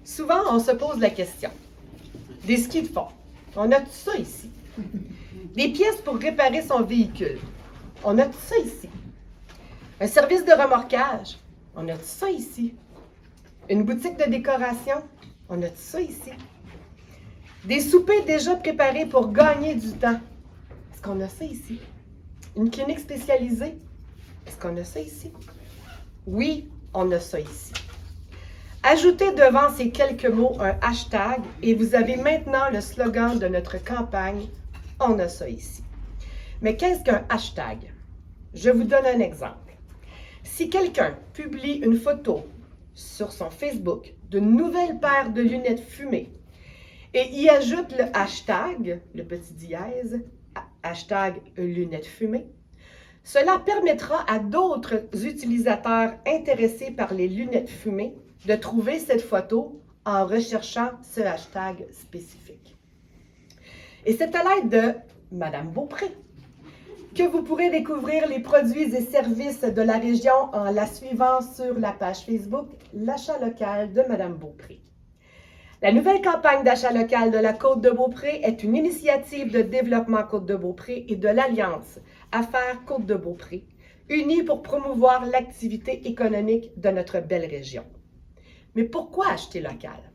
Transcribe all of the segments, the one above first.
Souvent, on se pose la question. Des skis de fond, on a tout ça ici. Des pièces pour réparer son véhicule, on a tout ça ici. Un service de remorquage, on a tout ça ici. Une boutique de décoration, on a tout ça ici. Des soupers déjà préparés pour gagner du temps, est-ce qu'on a ça ici? Une clinique spécialisée, est-ce qu'on a ça ici? Oui, on a ça ici. Ajoutez devant ces quelques mots un hashtag et vous avez maintenant le slogan de notre campagne « On a ça ici ». Mais qu'est-ce qu'un hashtag? Je vous donne un exemple. Si quelqu'un publie une photo sur son Facebook d'une nouvelle paire de lunettes fumées et y ajoute le hashtag, le petit dièse, hashtag lunettes fumées, cela permettra à d'autres utilisateurs intéressés par les lunettes fumées de trouver cette photo en recherchant ce hashtag spécifique. Et c'est à l'aide de Madame Beaupré que vous pourrez découvrir les produits et services de la région en la suivant sur la page Facebook L'achat local de Madame Beaupré. La nouvelle campagne d'achat local de la Côte-de-Beaupré est une initiative de développement Côte-de-Beaupré et de l'Alliance Affaires Côte-de-Beaupré, unis pour promouvoir l'activité économique de notre belle région. Mais pourquoi acheter local?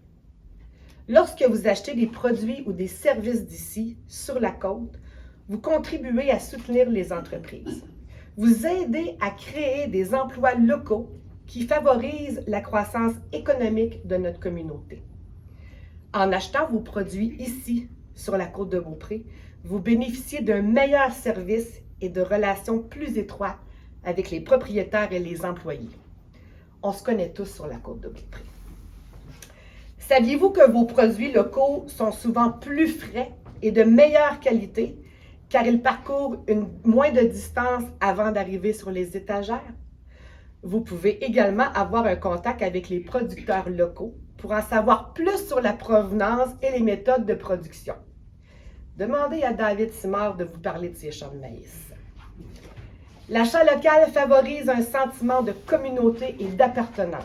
Lorsque vous achetez des produits ou des services d'ici, sur la côte, vous contribuez à soutenir les entreprises. Vous aidez à créer des emplois locaux qui favorisent la croissance économique de notre communauté. En achetant vos produits ici, sur la Côte-de-Beaupré, vous bénéficiez d'un meilleur service et de relations plus étroites avec les propriétaires et les employés. On se connaît tous sur la Côte-de-Beaupré. Saviez-vous que vos produits locaux sont souvent plus frais et de meilleure qualité car ils parcourent moins de distance avant d'arriver sur les étagères? Vous pouvez également avoir un contact avec les producteurs locaux pour en savoir plus sur la provenance et les méthodes de production. Demandez à David Simard de vous parler de ses champs de maïs. L'achat local favorise un sentiment de communauté et d'appartenance.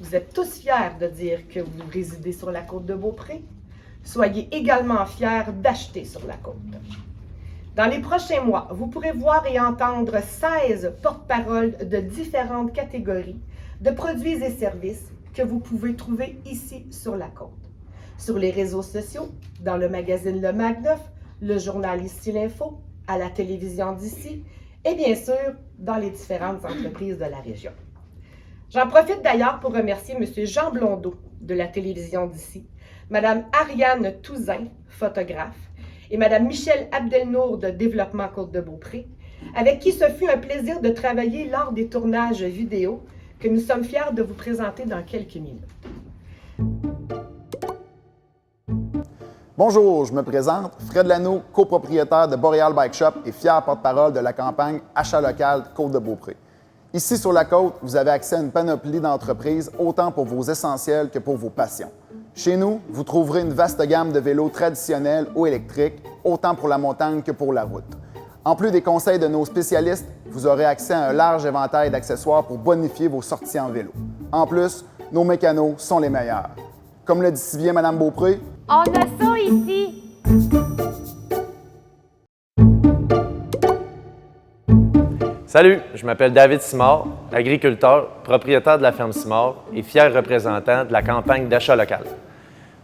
Vous êtes tous fiers de dire que vous résidez sur la Côte-de-Beaupré. Soyez également fiers d'acheter sur la côte. Dans les prochains mois, vous pourrez voir et entendre 16 porte-paroles de différentes catégories de produits et services que vous pouvez trouver ici sur la côte. Sur les réseaux sociaux, dans le magazine Le Mag-9, le journal Ici l'Info, à la télévision d'ici et bien sûr dans les différentes entreprises de la région. J'en profite d'ailleurs pour remercier M. Jean Blondeau de la télévision d'ici, Mme Ariane Touzin, photographe, et Mme Michèle Abdelnour de Développement Côte-de-Beaupré, avec qui ce fut un plaisir de travailler lors des tournages vidéo que nous sommes fiers de vous présenter dans quelques minutes. Bonjour, je me présente, Fred Lanoux, copropriétaire de Boréal Bike Shop et fier porte-parole de la campagne Achat local Côte-de-Beaupré. Ici sur la côte, vous avez accès à une panoplie d'entreprises, autant pour vos essentiels que pour vos passions. Chez nous, vous trouverez une vaste gamme de vélos traditionnels ou électriques, autant pour la montagne que pour la route. En plus des conseils de nos spécialistes, vous aurez accès à un large éventail d'accessoires pour bonifier vos sorties en vélo. En plus, nos mécanos sont les meilleurs. Comme le dit si bien Mme Beaupré, on a ça ici! Salut, je m'appelle David Simard, agriculteur, propriétaire de la ferme Simard et fier représentant de la campagne d'achat local.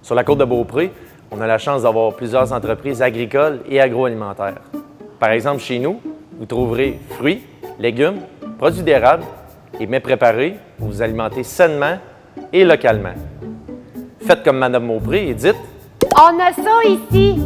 Sur la Côte-de-Beaupré, on a la chance d'avoir plusieurs entreprises agricoles et agroalimentaires. Par exemple, chez nous, vous trouverez fruits, légumes, produits d'érable et mets préparés pour vous alimenter sainement et localement. Faites comme Mme Beaupré et dites « On a ça ici! »